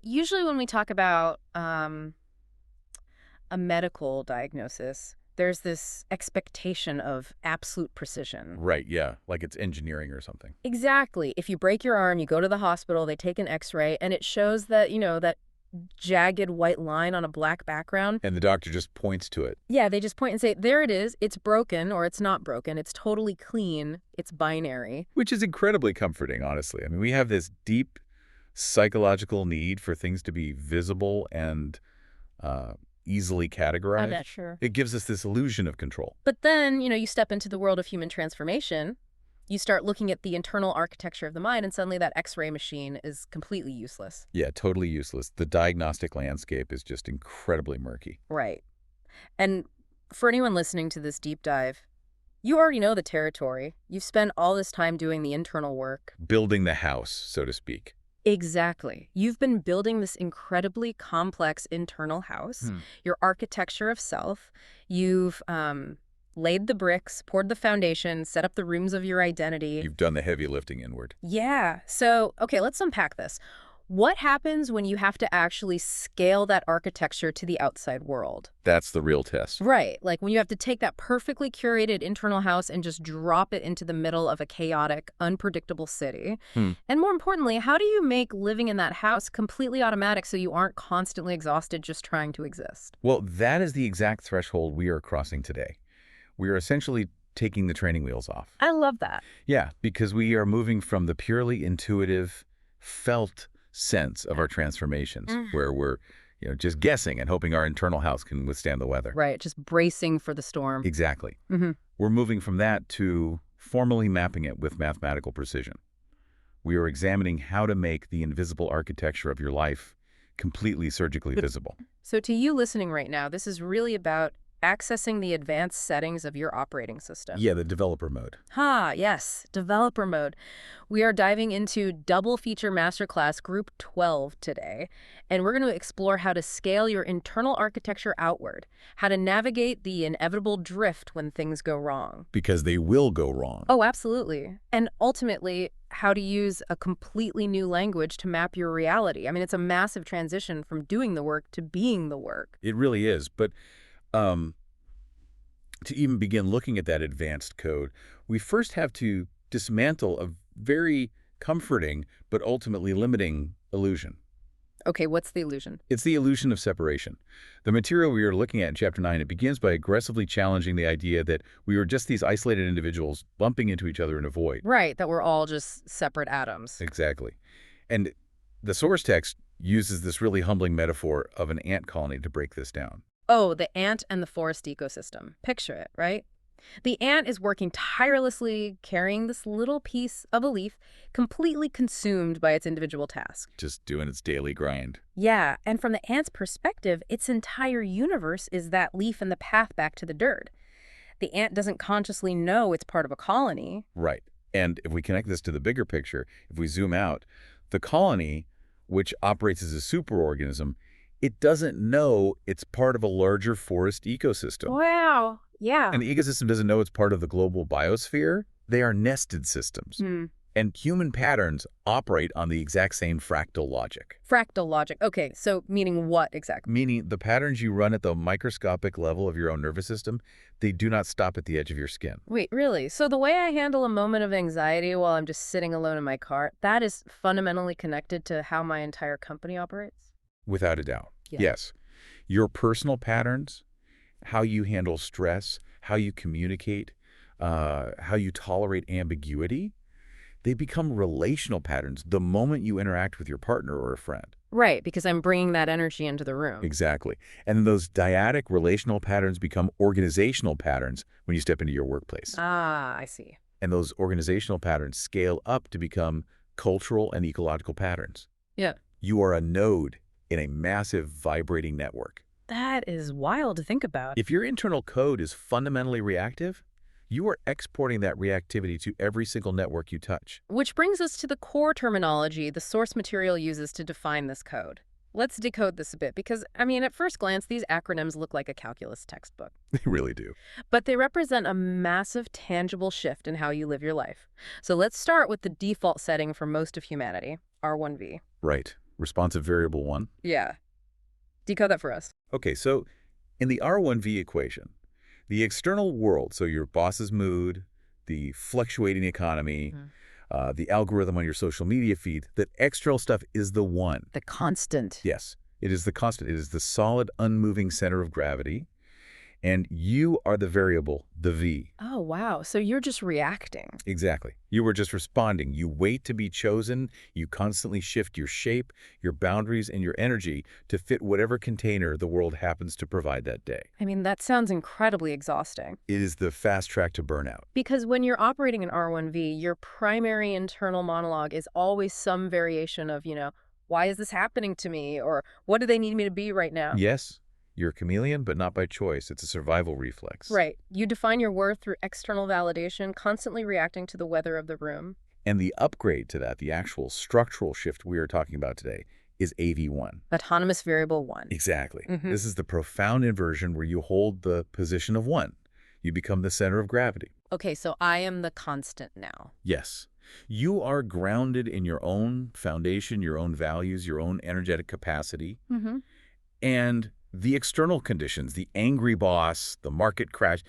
Usually when we talk about a medical diagnosis, there's this expectation of absolute precision. Right, yeah, like it's engineering or something. Exactly. If you break your arm, you go to the hospital, they take an x-ray, and it shows that, that jagged white line on a black background. And the doctor just points to it. Yeah, they just point and say, there it is. It's broken or it's not broken. It's totally clean. It's binary. Which is incredibly comforting, honestly. I mean, we have this deep psychological need for things to be visible and easily categorized. I bet, sure. It gives us this illusion of control. But then, you step into the world of human transformation. You start looking at the internal architecture of the mind, and suddenly that X-ray machine is completely useless. Yeah, totally useless. The diagnostic landscape is just incredibly murky. Right. And for anyone listening to this deep dive, you already know the territory. You've spent all this time doing the internal work. Building the house, so to speak. Exactly. You've been building this incredibly complex internal house, your architecture of self. You've laid the bricks, poured the foundation, set up the rooms of your identity. You've done the heavy lifting inward. Yeah. So, okay, let's unpack this. What happens when you have to actually scale that architecture to the outside world? That's the real test. Right. Like when you have to take that perfectly curated internal house and just drop it into the middle of a chaotic, unpredictable city. And more importantly, how do you make living in that house completely automatic so you aren't constantly exhausted just trying to exist? Well, that is the exact threshold we are crossing today. We are essentially taking the training wheels off. I love that. Yeah, because we are moving from the purely intuitive, felt sense of our transformations, where we're just guessing and hoping our internal house can withstand the weather. Right, just bracing for the storm. Exactly. We're moving from that to formally mapping it with mathematical precision. We are examining how to make the invisible architecture of your life completely surgically visible. So to you listening right now, this is really about accessing the advanced settings of your operating system. Yeah, the developer mode. Yes, developer mode. We are diving into Double Feature Masterclass Group 12 today, and we're going to explore how to scale your internal architecture outward, how to navigate the inevitable drift when things go wrong. Because they will go wrong. Oh, absolutely. And ultimately, how to use a completely new language to map your reality. I mean, it's a massive transition from doing the work to being the work. It really is, but to even begin looking at that advanced code, we first have to dismantle a very comforting but ultimately limiting illusion. Okay, what's the illusion? It's the illusion of separation. The material we are looking at in Chapter 9, it begins by aggressively challenging the idea that we are just these isolated individuals bumping into each other in a void. Right, that we're all just separate atoms. Exactly. And the source text uses this really humbling metaphor of an ant colony to break this down. Oh, the ant and the forest ecosystem. Picture it, right? The ant is working tirelessly, carrying this little piece of a leaf, completely consumed by its individual task. Just doing its daily grind. Yeah, and from the ant's perspective, its entire universe is that leaf and the path back to the dirt. The ant doesn't consciously know it's part of a colony. Right. And if we connect this to the bigger picture, if we zoom out, the colony, which operates as a superorganism, it doesn't know it's part of a larger forest ecosystem. Wow. Yeah. And the ecosystem doesn't know it's part of the global biosphere. They are nested systems. And human patterns operate on the exact same fractal logic. Fractal logic. Okay, so meaning what exactly? Meaning the patterns you run at the microscopic level of your own nervous system, they do not stop at the edge of your skin. Wait, really? So the way I handle a moment of anxiety while I'm just sitting alone in my car, that is fundamentally connected to how my entire company operates? Without a doubt. Yeah. Yes. Your personal patterns, how you handle stress, how you communicate, how you tolerate ambiguity, they become relational patterns the moment you interact with your partner or a friend. Right, because I'm bringing that energy into the room. Exactly. And those dyadic relational patterns become organizational patterns when you step into your workplace. Ah, I see. And those organizational patterns scale up to become cultural and ecological patterns. Yeah. You are a node in a massive vibrating network. That is wild to think about. If your internal code is fundamentally reactive, you are exporting that reactivity to every single network you touch. Which brings us to the core terminology the source material uses to define this code. Let's decode this a bit because, at first glance, these acronyms look like a calculus textbook. They really do. But they represent a massive, tangible shift in how you live your life. So let's start with the default setting for most of humanity, R1V. Right. responsive variable 1. Yeah. Decode that for us. Okay, so in the R1V equation, the external world, so your boss's mood, the fluctuating economy, the algorithm on your social media feed, that external stuff is the 1. The constant. Yes, it is the constant. It is the solid, unmoving center of gravity. And you are the variable, the V. Oh, wow. So you're just reacting. Exactly. You were just responding. You wait to be chosen. You constantly shift your shape, your boundaries, and your energy to fit whatever container the world happens to provide that day. I mean, that sounds incredibly exhausting. It is the fast track to burnout. Because when you're operating an R1V, your primary internal monologue is always some variation of, why is this happening to me? Or what do they need me to be right now? Yes, you're a chameleon, but not by choice. It's a survival reflex. Right. You define your worth through external validation, constantly reacting to the weather of the room. And the upgrade to that, the actual structural shift we are talking about today, is AV1. Autonomous variable 1. Exactly. This is the profound inversion where you hold the position of 1. You become the center of gravity. Okay, so I am the constant now. Yes. You are grounded in your own foundation, your own values, your own energetic capacity. And the external conditions, the angry boss, the market crash,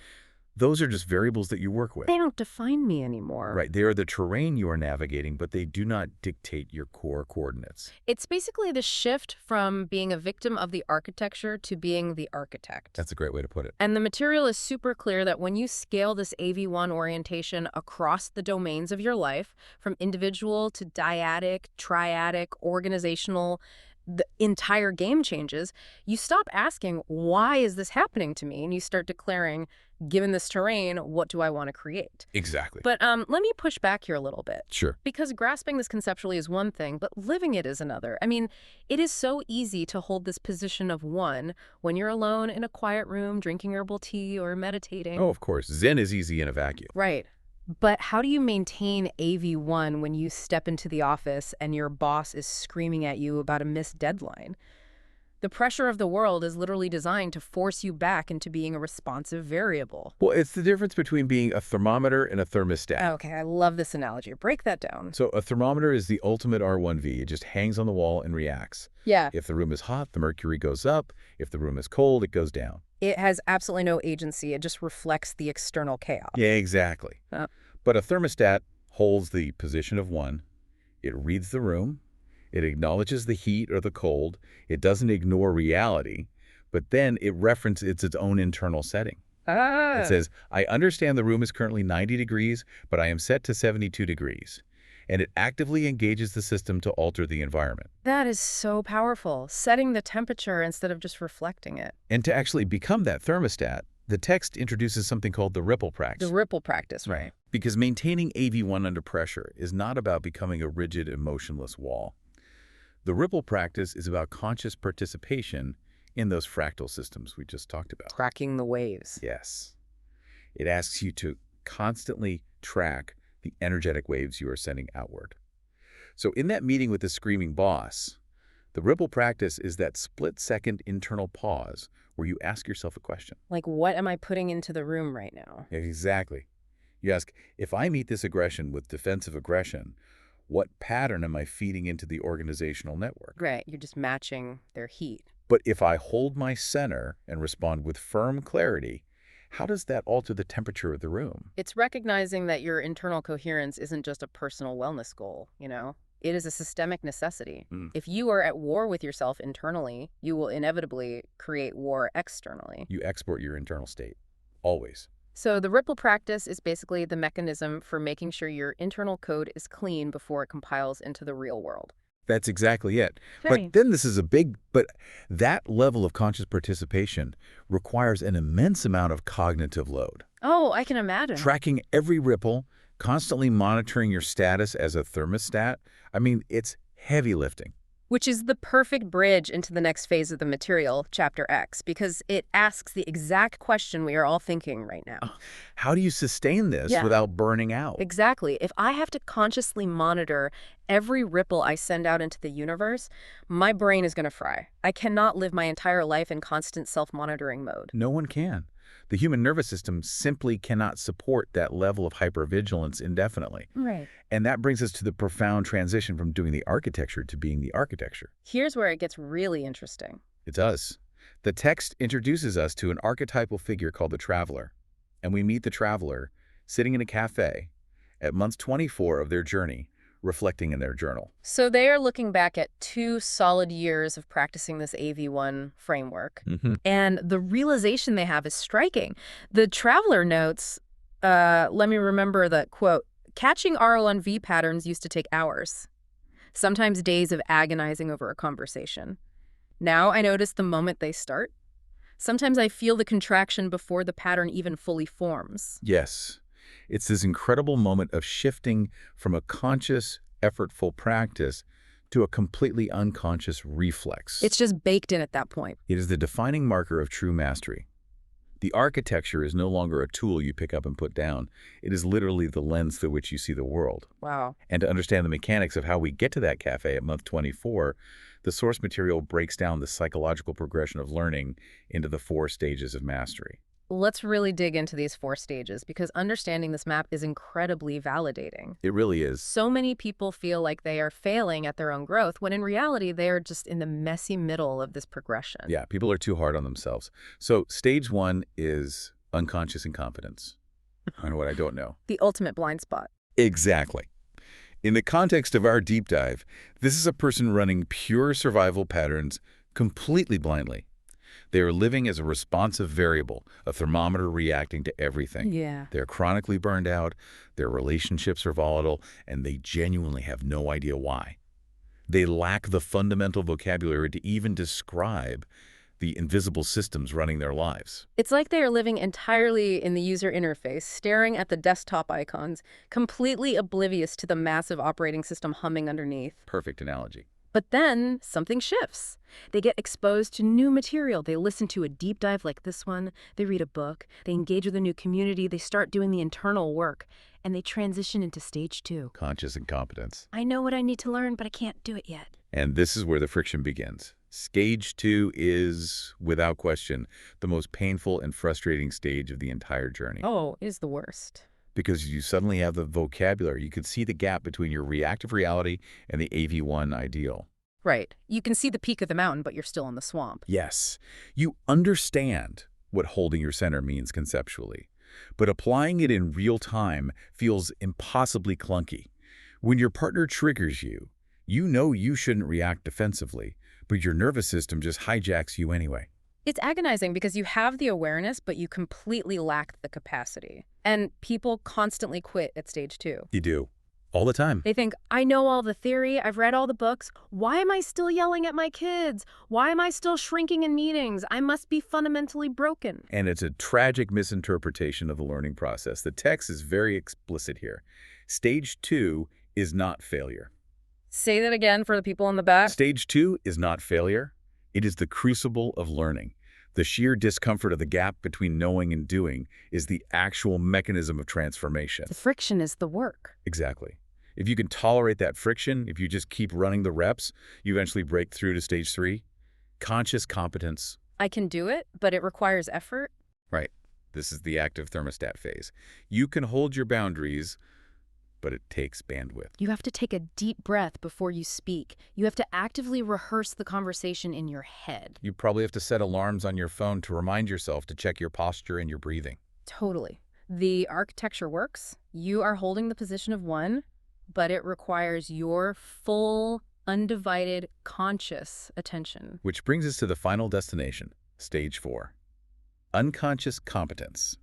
those are just variables that you work with. They don't define me anymore. Right. They are the terrain you are navigating, but they do not dictate your core coordinates. It's basically the shift from being a victim of the architecture to being the architect. That's a great way to put it. And the material is super clear that when you scale this AV1 orientation across the domains of your life, from individual to dyadic, triadic, organizational, the entire game changes. You stop asking, why is this happening to me? And you start declaring, given this terrain, what do I want to create? Exactly. But let me push back here a little bit. Sure. Because grasping this conceptually is one thing, but living it is another. I mean, it is so easy to hold this position of 1 when you're alone in a quiet room, drinking herbal tea or meditating. Oh, of course. Zen is easy in a vacuum. Right. But how do you maintain AV1 when you step into the office and your boss is screaming at you about a missed deadline? The pressure of the world is literally designed to force you back into being a responsive variable. Well, it's the difference between being a thermometer and a thermostat. Okay, I love this analogy. Break that down. So a thermometer is the ultimate R1V. It just hangs on the wall and reacts. Yeah. If the room is hot, the mercury goes up. If the room is cold, it goes down. It has absolutely no agency. It just reflects the external chaos. Yeah, exactly. But a thermostat holds the position of 1. It reads the room. It acknowledges the heat or the cold. It doesn't ignore reality, but then it references its own internal setting. It says, I understand the room is currently 90 degrees, but I am set to 72 degrees. And it actively engages the system to alter the environment. That is so powerful, setting the temperature instead of just reflecting it. And to actually become that thermostat, the text introduces something called the ripple practice. The ripple practice, right? Because maintaining AV1 under pressure is not about becoming a rigid, emotionless wall. The ripple practice is about conscious participation in those fractal systems we just talked about. Tracking the waves. Yes. It asks you to constantly track the energetic waves you are sending outward. So in that meeting with the screaming boss, the ripple practice is that split-second internal pause where you ask yourself a question. Like, what am I putting into the room right now? Exactly. You ask, if I meet this aggression with defensive aggression, what pattern am I feeding into the organizational network? Right, you're just matching their heat. But if I hold my center and respond with firm clarity, how does that alter the temperature of the room? It's recognizing that your internal coherence isn't just a personal wellness goal, It is a systemic necessity. If you are at war with yourself internally, you will inevitably create war externally. You export your internal state, always. So the ripple practice is basically the mechanism for making sure your internal code is clean before it compiles into the real world. That's exactly it. Right. But then but that level of conscious participation requires an immense amount of cognitive load. Oh, I can imagine. Tracking every ripple, constantly monitoring your status as a thermostat. I mean, it's heavy lifting. Which is the perfect bridge into the next phase of the material, Chapter X, because it asks the exact question we are all thinking right now. How do you sustain this without burning out? Exactly. If I have to consciously monitor every ripple I send out into the universe, my brain is going to fry. I cannot live my entire life in constant self-monitoring mode. No one can. The human nervous system simply cannot support that level of hypervigilance indefinitely. Right. And that brings us to the profound transition from doing the architecture to being the architecture. Here's where it gets really interesting. It does. The text introduces us to an archetypal figure called the traveler. And we meet the traveler sitting in a cafe at month 24 of their journey, reflecting in their journal. So they are looking back at 2 solid years of practicing this AV1 framework. And the realization they have is striking. The traveler notes, let me remember that, quote, catching RO1V patterns used to take hours, sometimes days of agonizing over a conversation. Now I notice the moment they start. Sometimes I feel the contraction before the pattern even fully forms. Yes. It's this incredible moment of shifting from a conscious, effortful practice to a completely unconscious reflex. It's just baked in at that point. It is the defining marker of true mastery. The architecture is no longer a tool you pick up and put down. It is literally the lens through which you see the world. Wow. And to understand the mechanics of how we get to that cafe at month 24, the source material breaks down the psychological progression of learning into the 4 stages of mastery. Let's really dig into these 4 stages because understanding this map is incredibly validating. It really is. So many people feel like they are failing at their own growth when in reality they are just in the messy middle of this progression. Yeah, people are too hard on themselves. So stage 1 is unconscious incompetence. I know what I don't know. The ultimate blind spot. Exactly. In the context of our deep dive, this is a person running pure survival patterns completely blindly. They are living as a responsive variable, a thermometer reacting to everything. Yeah. They're chronically burned out, their relationships are volatile, and they genuinely have no idea why. They lack the fundamental vocabulary to even describe the invisible systems running their lives. It's like they are living entirely in the user interface, staring at the desktop icons, completely oblivious to the massive operating system humming underneath. Perfect analogy. But then something shifts. They get exposed to new material. They listen to a deep dive like this one. They read a book. They engage with a new community. They start doing the internal work. And they transition into stage 2. Conscious incompetence. I know what I need to learn, but I can't do it yet. And this is where the friction begins. Stage 2 is, without question, the most painful and frustrating stage of the entire journey. Oh, is the worst. Because you suddenly have the vocabulary. You can see the gap between your reactive reality and the AV1 ideal. Right. You can see the peak of the mountain, but you're still in the swamp. Yes, you understand what holding your center means conceptually, but applying it in real time feels impossibly clunky. When your partner triggers you, you know you shouldn't react defensively, but your nervous system just hijacks you anyway. It's agonizing because you have the awareness, but you completely lack the capacity. And people constantly quit at stage 2. You do. All the time. They think, I know all the theory, I've read all the books. Why am I still yelling at my kids? Why am I still shrinking in meetings? I must be fundamentally broken. And it's a tragic misinterpretation of the learning process. The text is very explicit here. Stage 2 is not failure. Say that again for the people in the back. Stage 2 is not failure. It is the crucible of learning. The sheer discomfort of the gap between knowing and doing is the actual mechanism of transformation. The friction is the work. Exactly. If you can tolerate that friction, if you just keep running the reps, you eventually break through to stage 3. Conscious competence. I can do it, but it requires effort. Right. This is the active thermostat phase. You can hold your boundaries, but it takes bandwidth. You have to take a deep breath before you speak. You have to actively rehearse the conversation in your head. You probably have to set alarms on your phone to remind yourself to check your posture and your breathing. Totally. The architecture works. You are holding the position of 1, but it requires your full, undivided, conscious attention. Which brings us to the final destination, stage 4. Unconscious competence.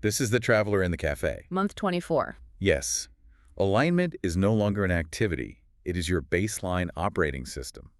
This is the traveler in the cafe. Month 24. Yes. Alignment is no longer an activity. It is your baseline operating system.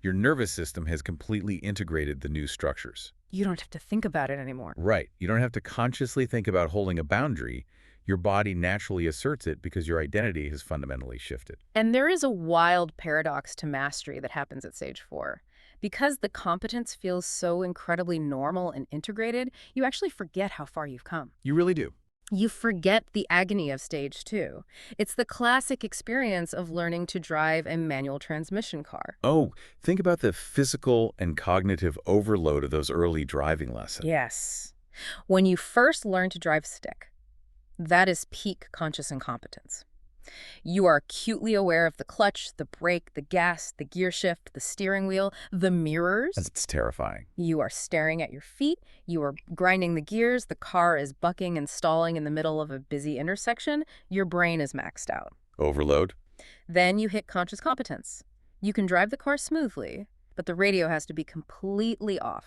Your nervous system has completely integrated the new structures. You don't have to think about it anymore. Right. You don't have to consciously think about holding a boundary. Your body naturally asserts it because your identity has fundamentally shifted. And there is a wild paradox to mastery that happens at stage 4. Because the competence feels so incredibly normal and integrated, you actually forget how far you've come. You really do. You forget the agony of stage 2. It's the classic experience of learning to drive a manual transmission car. Oh, think about the physical and cognitive overload of those early driving lessons. Yes. When you first learn to drive stick, that is peak conscious incompetence. You are acutely aware of the clutch, the brake, the gas, the gear shift, the steering wheel, the mirrors. It's terrifying. You are staring at your feet. You are grinding the gears. The car is bucking and stalling in the middle of a busy intersection. Your brain is maxed out. Overload? Then you hit conscious competence. You can drive the car smoothly, but the radio has to be completely off.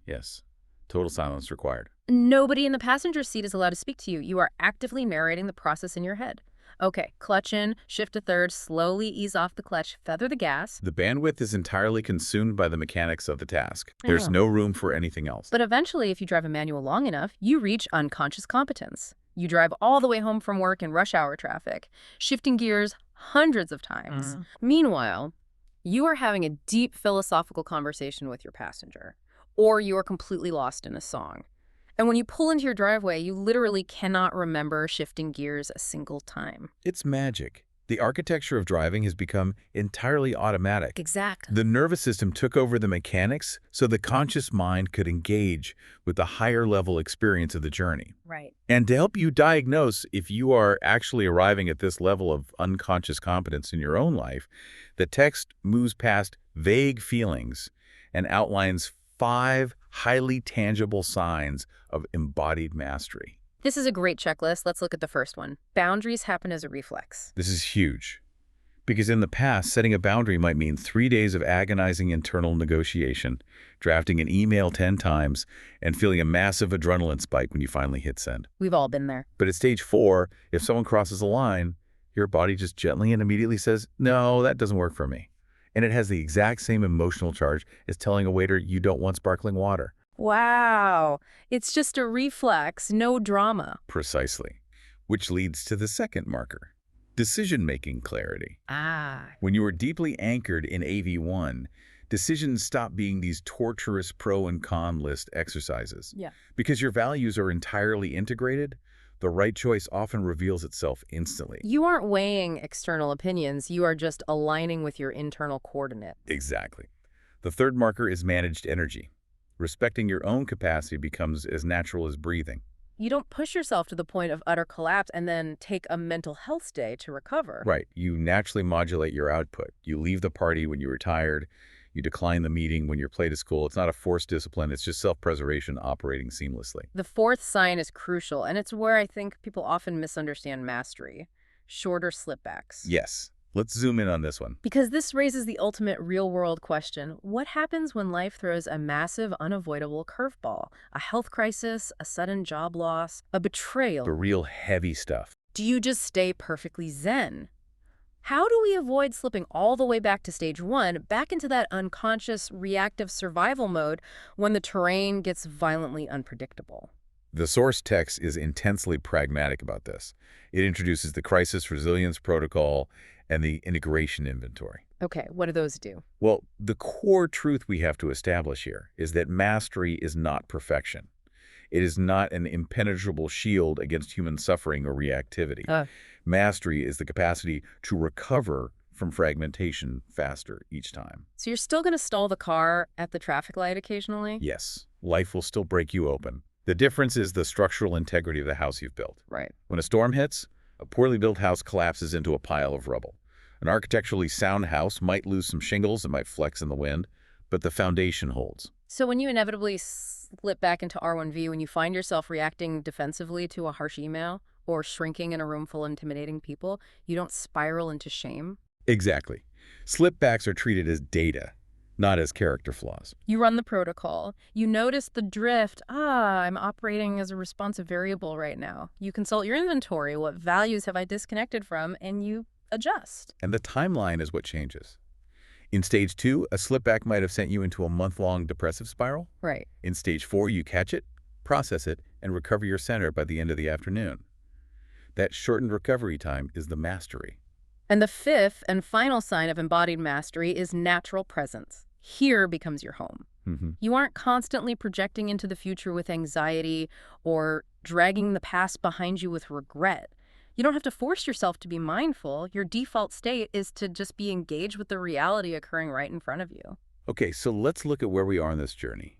Yes. Total silence required. Nobody in the passenger seat is allowed to speak to you. You are actively narrating the process in your head. Okay, clutch in, shift to third, slowly ease off the clutch, feather the gas. The bandwidth is entirely consumed by the mechanics of the task. There's Yeah. no room for anything else. But eventually, if you drive a manual long enough, you reach unconscious competence. You drive all the way home from work in rush hour traffic, shifting gears hundreds of times. Meanwhile, you are having a deep philosophical conversation with your passenger, or you are completely lost in a song. And when you pull into your driveway, you literally cannot remember shifting gears a single time. It's magic. The architecture of driving has become entirely automatic. Exactly. The nervous system took over the mechanics so the conscious mind could engage with the higher level experience of the journey. Right. And to help you diagnose if you are actually arriving at this level of unconscious competence in your own life, the text moves past vague feelings and outlines 5 highly tangible signs of embodied mastery. This is a great checklist. Let's look at the first one. Boundaries happen as a reflex. This is huge, because in the past, setting a boundary might mean 3 days of agonizing internal negotiation, drafting an email 10 times, and feeling a massive adrenaline spike when you finally hit send. We've all been there. But at stage 4, if someone crosses a line, your body just gently and immediately says, no, that doesn't work for me. And it has the exact same emotional charge as telling a waiter you don't want sparkling water. Wow. It's just a reflex, no drama. Precisely. Which leads to the second marker, decision-making clarity. Ah. When you are deeply anchored in AV1, decisions stop being these torturous pro and con list exercises. Yeah. Because your values are entirely integrated, the right choice often reveals itself instantly. You aren't weighing external opinions. You are just aligning with your internal coordinate. Exactly. The third marker is managed energy. Respecting your own capacity becomes as natural as breathing. You don't push yourself to the point of utter collapse and then take a mental health day to recover. Right. You naturally modulate your output. You leave the party when you're tired. You decline the meeting when you're late to school. It's not a forced discipline. It's just self-preservation operating seamlessly. The fourth sign is crucial, and it's where I think people often misunderstand mastery. Shorter slipbacks. Yes. Let's zoom in on this one. Because this raises the ultimate real-world question. What happens when life throws a massive, unavoidable curveball? A health crisis, a sudden job loss, a betrayal? The real heavy stuff. Do you just stay perfectly zen? How do we avoid slipping all the way back to stage 1, back into that unconscious, reactive survival mode when the terrain gets violently unpredictable? The source text is intensely pragmatic about this. It introduces the crisis resilience protocol and the integration inventory. Okay, what do those do? Well, the core truth we have to establish here is that mastery is not perfection. It is not an impenetrable shield against human suffering or reactivity. Mastery is the capacity to recover from fragmentation faster each time. So you're still going to stall the car at the traffic light occasionally? Yes, life will still break you open. The difference is the structural integrity of the house you've built. Right. When a storm hits, a poorly built house collapses into a pile of rubble. An architecturally sound house might lose some shingles, it might flex in the wind, but the foundation holds. So when you inevitably slip back into R1V, when you find yourself reacting defensively to a harsh email or shrinking in a room full of intimidating people, you don't spiral into shame? Exactly. Slipbacks are treated as data, not as character flaws. You run the protocol. You notice the drift. I'm operating as a responsive variable right now. You consult your inventory. What values have I disconnected from? And you adjust. And the timeline is what changes. In stage 2, a slipback might have sent you into a month-long depressive spiral. Right. In stage 4, you catch it, process it, and recover your center by the end of the afternoon. That shortened recovery time is the mastery. And the fifth and final sign of embodied mastery is natural presence. Here becomes your home. You aren't constantly projecting into the future with anxiety or dragging the past behind you with regret. You don't have to force yourself to be mindful. Your default state is to just be engaged with the reality occurring right in front of you. Okay, so let's look at where we are in this journey.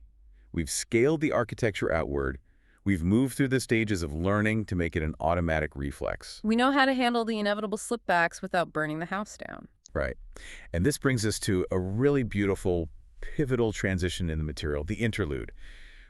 We've scaled the architecture outward. We've moved through the stages of learning to make it an automatic reflex. We know how to handle the inevitable slipbacks without burning the house down. Right. And this brings us to a really beautiful, pivotal transition in the material, the interlude.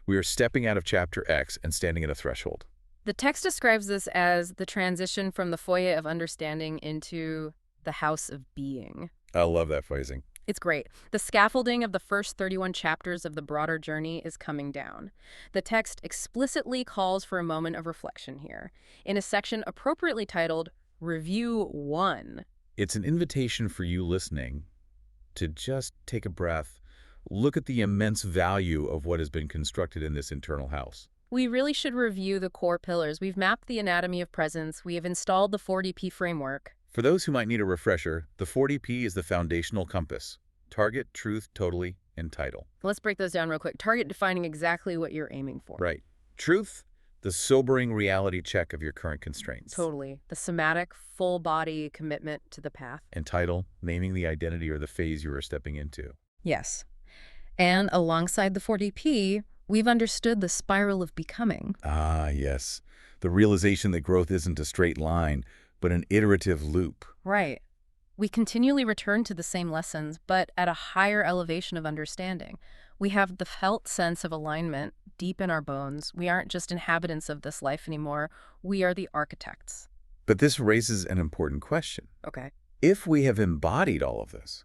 We are stepping out of Chapter X and standing at a threshold. The text describes this as the transition from the foyer of understanding into the house of being. I love that phrasing. It's great. The scaffolding of the first 31 chapters of the broader journey is coming down. The text explicitly calls for a moment of reflection here, in a section appropriately titled Review 1. It's an invitation for you listening to just take a breath, look at the immense value of what has been constructed in this internal house. We really should review the core pillars. We've mapped the anatomy of presence. We have installed the 4DP framework. For those who might need a refresher, the 40P is the foundational compass: target, truth, totally, and title. Let's break those down real quick. Target defining exactly what you're aiming for. Right. Truth, the sobering reality check of your current constraints. Totally. The somatic, full-body commitment to the path. And title, naming the identity or the phase you are stepping into. Yes. And alongside the 4DP, we've understood the spiral of becoming. Ah, yes. The realization that growth isn't a straight line, but an iterative loop. Right. We continually return to the same lessons, but at a higher elevation of understanding. We have the felt sense of alignment deep in our bones. We aren't just inhabitants of this life anymore. We are the architects. But this raises an important question. Okay. If we have embodied all of this,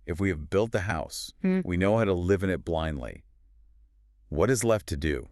if we have built the house, we know how to live in it blindly, what is left to do?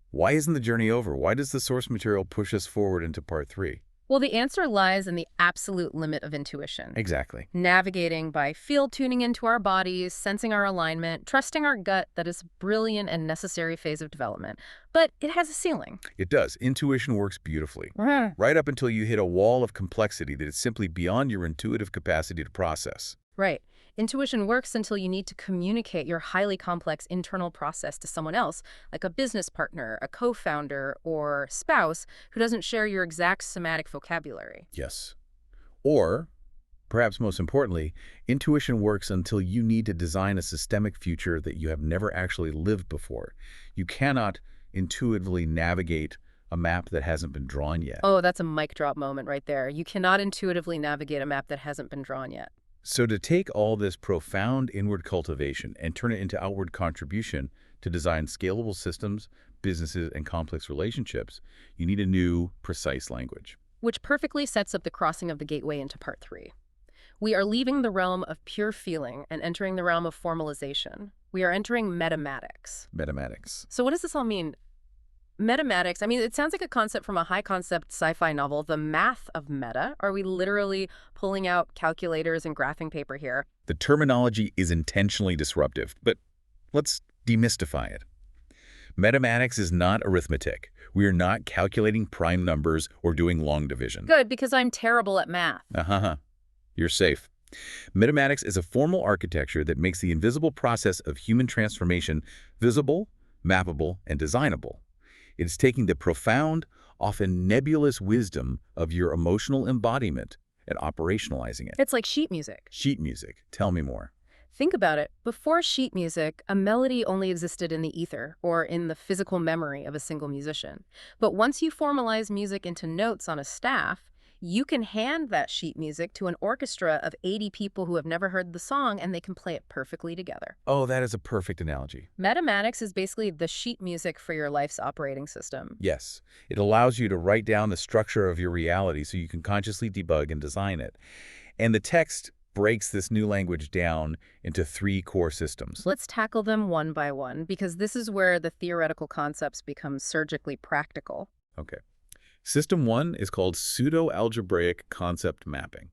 Why isn't the journey over? Why does the source material push us forward into part 3? Well, the answer lies in the absolute limit of intuition. Exactly. Navigating by field tuning into our bodies, sensing our alignment, trusting our gut. That is a brilliant and necessary phase of development. But it has a ceiling. It does. Intuition works beautifully. Right up until you hit a wall of complexity that is simply beyond your intuitive capacity to process. Right. Intuition works until you need to communicate your highly complex internal process to someone else, like a business partner, a co-founder, or spouse who doesn't share your exact somatic vocabulary. Yes. Or, perhaps most importantly, intuition works until you need to design a systemic future that you have never actually lived before. You cannot intuitively navigate a map that hasn't been drawn yet. Oh, that's a mic drop moment right there. You cannot intuitively navigate a map that hasn't been drawn yet. So to take all this profound inward cultivation and turn it into outward contribution to design scalable systems, businesses, and complex relationships, you need a new, precise language. Which perfectly sets up the crossing of the gateway into part 3. We are leaving the realm of pure feeling and entering the realm of formalization. We are entering metamatics. Metamatics. So what does this all mean? Metamatics, I mean, it sounds like a concept from a high-concept sci-fi novel. The math of meta? Are we literally pulling out calculators and graphing paper here? The terminology is intentionally disruptive, but let's demystify it. Metamatics is not arithmetic. We are not calculating prime numbers or doing long division. Good, because I'm terrible at math. You're safe. Metamatics is a formal architecture that makes the invisible process of human transformation visible, mappable, and designable. It is taking the profound, often nebulous wisdom of your emotional embodiment and operationalizing it. It's like sheet music. Sheet music. Tell me more. Think about it. Before sheet music, a melody only existed in the ether or in the physical memory of a single musician. But once you formalize music into notes on a staff, you can hand that sheet music to an orchestra of 80 people who have never heard the song, and they can play it perfectly together. Oh, that is a perfect analogy. Metamatics is basically the sheet music for your life's operating system. Yes. It allows you to write down the structure of your reality so you can consciously debug and design it. And the text breaks this new language down into 3 core systems. Let's tackle them one by one, because this is where the theoretical concepts become surgically practical. Okay. System 1 is called pseudo-algebraic concept mapping.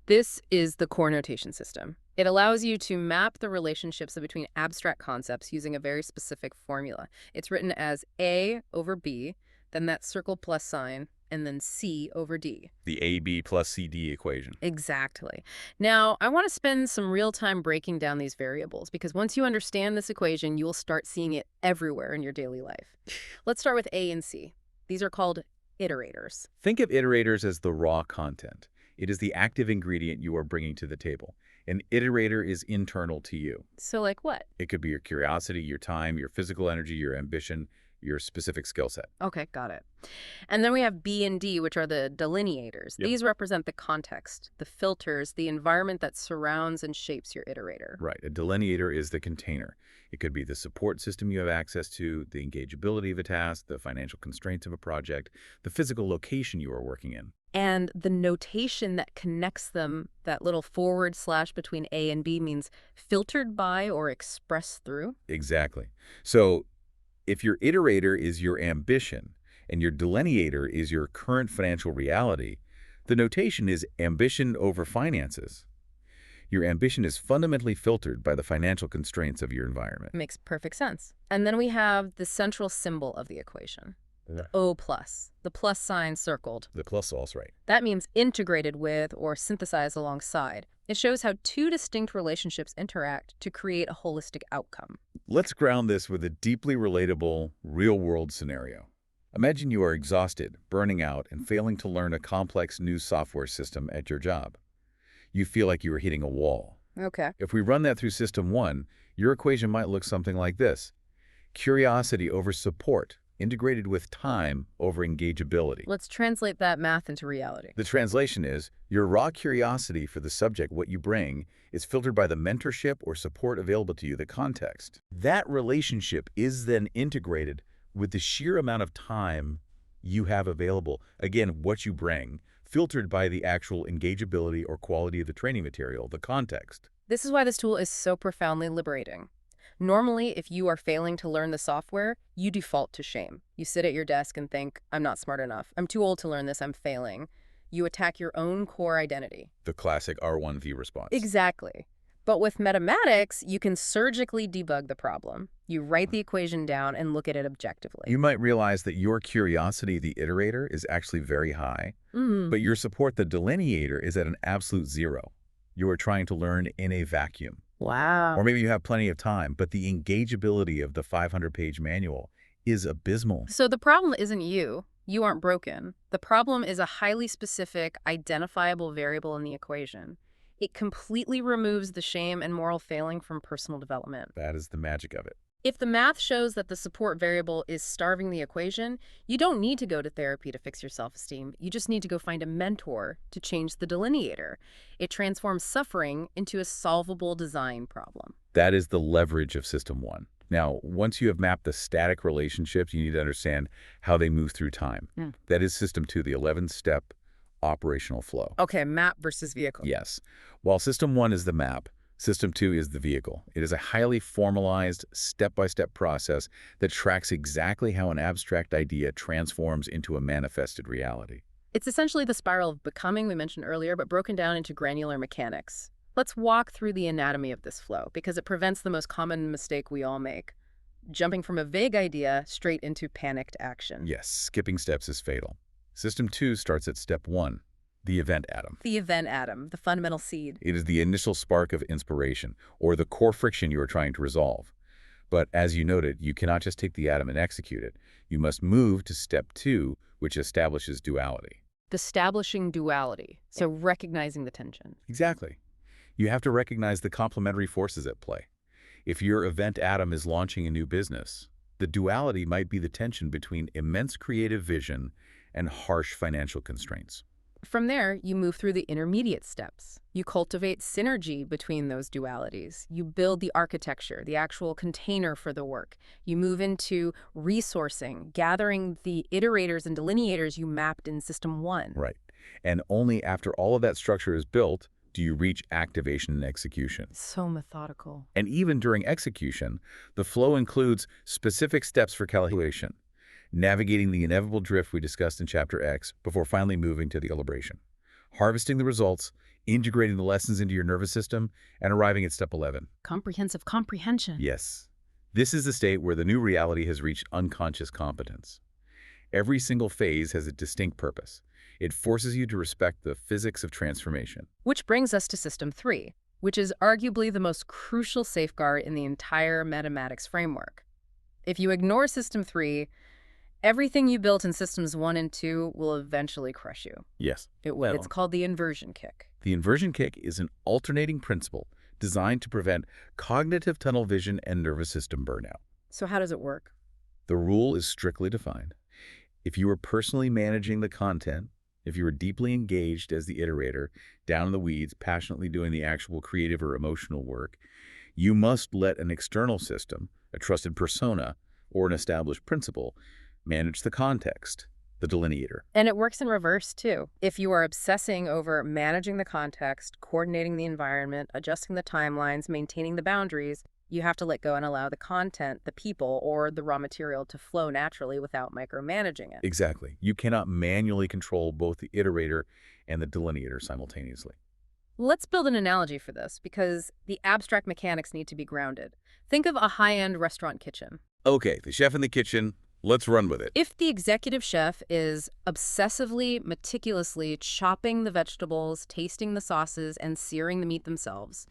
This is the core notation system. It allows you to map the relationships between abstract concepts using a very specific formula. It's written as A over B, then that circle plus sign, and then C over D. The AB plus CD equation. Exactly. Now, I want to spend some real time breaking down these variables, because once you understand this equation, you will start seeing it everywhere in your daily life. Let's start with A and C. These are called iterators. Think of iterators as the raw content. It is the active ingredient you are bringing to the table. An iterator is internal to you. So like what? It could be your curiosity, your time, your physical energy, your ambition. your specific skill set. Okay, got it. And then we have B and D, which are the delineators. Yep. These represent the context, the filters, the environment that surrounds and shapes your iterator. Right. A delineator is the container. It could be the support system you have access to, the engageability of a task, the financial constraints of a project, the physical location you are working in. And the notation that connects them, that little forward slash between A and B, means filtered by or expressed through. Exactly. So if your iterator is your ambition and your delineator is your current financial reality, the notation is ambition over finances. Your ambition is fundamentally filtered by the financial constraints of your environment. Makes perfect sense. And then we have the central symbol of the equation, the O plus, the plus sign circled. The plus also, right? That means integrated with or synthesized alongside. It shows how two distinct relationships interact to create a holistic outcome. Let's ground this with a deeply relatable, real-world scenario. Imagine you are exhausted, burning out, and failing to learn a complex new software system at your job. You feel like you are hitting a wall. Okay. If we run that through System 1, your equation might look something like this. Curiosity over support, integrated with time over engageability. Let's translate that math into reality. The translation is, your raw curiosity for the subject, what you bring, is filtered by the mentorship or support available to you, the context. That relationship is then integrated with the sheer amount of time you have available. Again, what you bring, filtered by the actual engageability or quality of the training material, the context. This is why this tool is so profoundly liberating. Normally, if you are failing to learn the software, you default to shame. You sit at your desk and think, I'm not smart enough. I'm too old to learn this. I'm failing. You attack your own core identity. The classic R1V response. Exactly. But with mathematics, you can surgically debug the problem. You write the equation down and look at it objectively. You might realize that your curiosity, the iterator, is actually very high, but your support, the delineator, is at an absolute zero. You are trying to learn in a vacuum. Wow. Or maybe you have plenty of time, but the engageability of the 500-page manual is abysmal. So the problem isn't you. You aren't broken. The problem is a highly specific, identifiable variable in the equation. It completely removes the shame and moral failing from personal development. That is the magic of it. If the math shows that the support variable is starving the equation, you don't need to go to therapy to fix your self-esteem. You just need to go find a mentor to change the delineator. It transforms suffering into a solvable design problem. That is the leverage of System 1. Now, once you have mapped the static relationships, you need to understand how they move through time. That is System 2, the 11-step operational flow. Okay, map versus vehicle. Yes. While System 1 is the map, System 2 is the vehicle. It is a highly formalized, step-by-step process that tracks exactly how an abstract idea transforms into a manifested reality. It's essentially the spiral of becoming we mentioned earlier, but broken down into granular mechanics. Let's walk through the anatomy of this flow, because it prevents the most common mistake we all make, jumping from a vague idea straight into panicked action. Yes, skipping steps is fatal. System 2 starts at Step 1, the event atom. The event atom, the fundamental seed. It is the initial spark of inspiration, or the core friction you are trying to resolve. But as you noted, you cannot just take the atom and execute it. You must move to Step 2, which establishes duality. Establishing duality, so recognizing the tension. Exactly. You have to recognize the complementary forces at play. If your event atom is launching a new business, the duality might be the tension between immense creative vision and harsh financial constraints. From there, you move through the intermediate steps. You cultivate synergy between those dualities. You build the architecture, the actual container for the work. You move into resourcing, gathering the iterators and delineators you mapped in System 1. Right. And only after all of that structure is built do you reach activation and execution. So methodical. And even during execution, the flow includes specific steps for calculation, navigating the inevitable drift we discussed in Chapter X before finally moving to the elaboration, harvesting the results, integrating the lessons into your nervous system, and arriving at Step 11. Comprehensive comprehension. Yes. This is the state where the new reality has reached unconscious competence. Every single phase has a distinct purpose. It forces you to respect the physics of transformation. Which brings us to System 3, which is arguably the most crucial safeguard in the entire mathematics framework. If you ignore System 3, everything you built in Systems 1 and 2 will eventually crush you. Yes, it will. It's called the inversion kick. The inversion kick is an alternating principle designed to prevent cognitive tunnel vision and nervous system burnout. So how does it work? The rule is strictly defined. If you are personally managing the content, if you are deeply engaged as the iterator, down in the weeds, passionately doing the actual creative or emotional work, you must let an external system, a trusted persona, or an established principle, manage the context, the delineator. And it works in reverse, too. If you are obsessing over managing the context, coordinating the environment, adjusting the timelines, maintaining the boundaries, you have to let go and allow the content, the people, or the raw material to flow naturally without micromanaging it. Exactly. You cannot manually control both the iterator and the delineator simultaneously. Let's build an analogy for this, because the abstract mechanics need to be grounded. Think of a high-end restaurant kitchen. Okay, the chef in the kitchen, let's run with it. If the executive chef is obsessively, meticulously chopping the vegetables, tasting the sauces, and searing the meat themselves,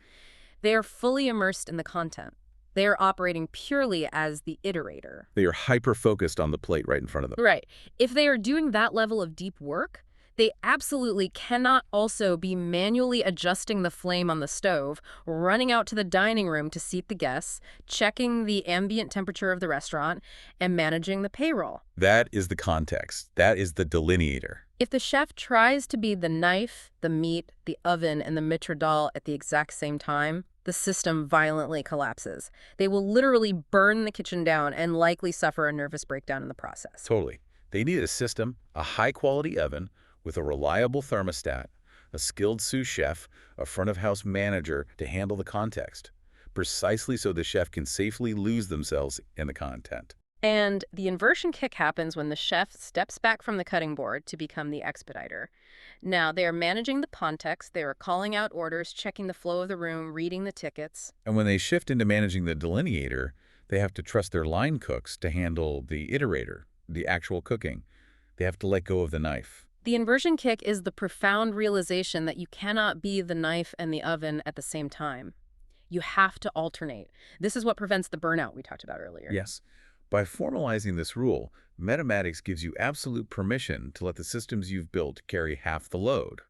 they are fully immersed in the content. They are operating purely as the iterator. They are hyper-focused on the plate right in front of them. Right. If they are doing that level of deep work, they absolutely cannot also be manually adjusting the flame on the stove, running out to the dining room to seat the guests, checking the ambient temperature of the restaurant, and managing the payroll. That is the context. That is the delineator. If the chef tries to be the knife, the meat, the oven, and the maître d'hôtel at the exact same time, the system violently collapses. They will literally burn the kitchen down and likely suffer a nervous breakdown in the process. Totally. They need a system, a high-quality oven with a reliable thermostat, a skilled sous chef, a front-of-house manager to handle the context, precisely so the chef can safely lose themselves in the content. And the inversion kick happens when the chef steps back from the cutting board to become the expediter. Now, they are managing the context, they are calling out orders, checking the flow of the room, reading the tickets. And when they shift into managing the delineator, they have to trust their line cooks to handle the iterator, the actual cooking. They have to let go of the knife. The inversion kick is the profound realization that you cannot be the knife and the oven at the same time. You have to alternate. This is what prevents the burnout we talked about earlier. Yes. By formalizing this rule, Metamatics gives you absolute permission to let the systems you've built carry half the load.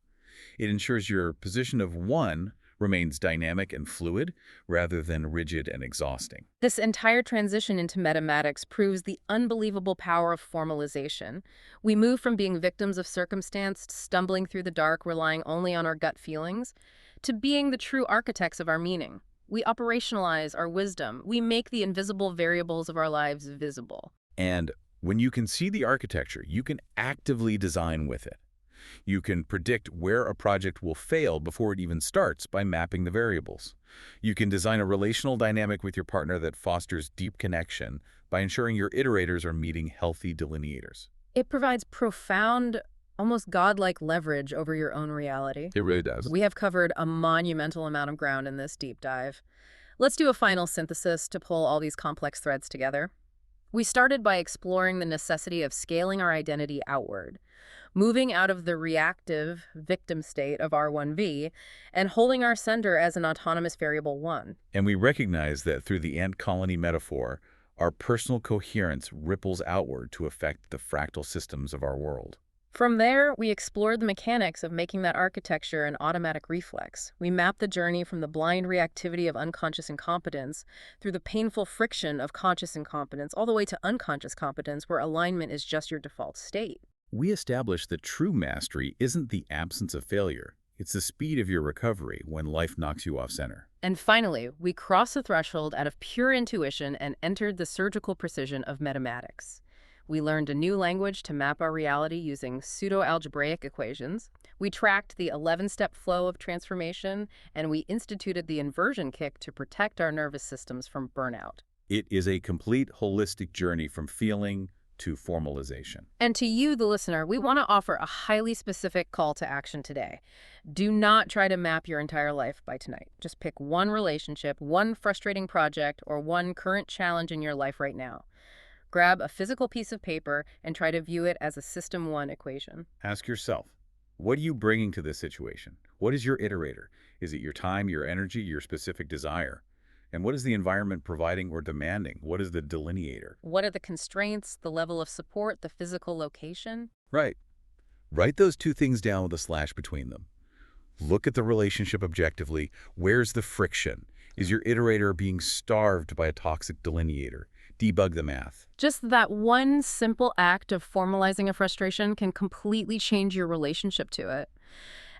It ensures your position of one remains dynamic and fluid rather than rigid and exhausting. This entire transition into metamatics proves the unbelievable power of formalization. We move from being victims of circumstance, stumbling through the dark, relying only on our gut feelings, to being the true architects of our meaning. We operationalize our wisdom. We make the invisible variables of our lives visible. And when you can see the architecture, you can actively design with it. You can predict where a project will fail before it even starts by mapping the variables. You can design a relational dynamic with your partner that fosters deep connection by ensuring your iterators are meeting healthy delineators. It provides profound, almost godlike leverage over your own reality. It really does. We have covered a monumental amount of ground in this deep dive. Let's do a final synthesis to pull all these complex threads together. We started by exploring the necessity of scaling our identity outward, moving out of the reactive victim state of R1V and holding our sender as an autonomous variable 1. And we recognize that through the ant colony metaphor, our personal coherence ripples outward to affect the fractal systems of our world. From there, we explored the mechanics of making that architecture an automatic reflex. We mapped the journey from the blind reactivity of unconscious incompetence through the painful friction of conscious incompetence, all the way to unconscious competence, where alignment is just your default state. We established that true mastery isn't the absence of failure. It's the speed of your recovery when life knocks you off center. And finally, we crossed the threshold out of pure intuition and entered the surgical precision of metamatics. We learned a new language to map our reality using pseudo-algebraic equations. We tracked the 11-step flow of transformation, and we instituted the inversion kick to protect our nervous systems from burnout. It is a complete holistic journey from feeling to formalization. And to you, the listener, we want to offer a highly specific call to action today. Do not try to map your entire life by tonight. Just pick one relationship, one frustrating project, or one current challenge in your life right now. Grab a physical piece of paper and try to view it as a System 1 equation. Ask yourself, what are you bringing to this situation? What is your iterator? Is it your time, your energy, your specific desire? And what is the environment providing or demanding? What is the delineator? What are the constraints, the level of support, the physical location? Right. Write those two things down with a slash between them. Look at the relationship objectively. Where's the friction? Is your iterator being starved by a toxic delineator? Debug the math. Just that one simple act of formalizing a frustration can completely change your relationship to it.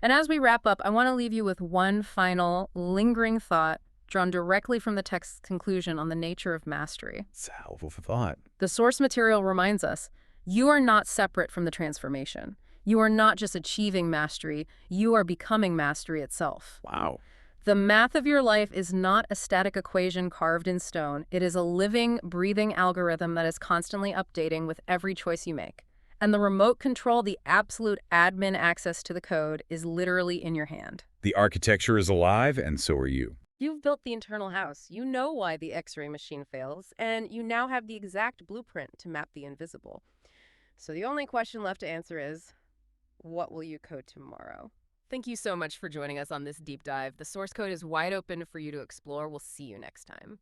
And as we wrap up, I want to leave you with one final, lingering thought drawn directly from the text's conclusion on the nature of mastery. It's a helpful thought. The source material reminds us, you are not separate from the transformation. You are not just achieving mastery, you are becoming mastery itself. Wow. The math of your life is not a static equation carved in stone. It is a living, breathing algorithm that is constantly updating with every choice you make. And the remote control, the absolute admin access to the code, is literally in your hand. The architecture is alive, and so are you. You've built the internal house. You know why the X-ray machine fails, and you now have the exact blueprint to map the invisible. So the only question left to answer is, what will you code tomorrow? Thank you so much for joining us on this deep dive. The source code is wide open for you to explore. We'll see you next time.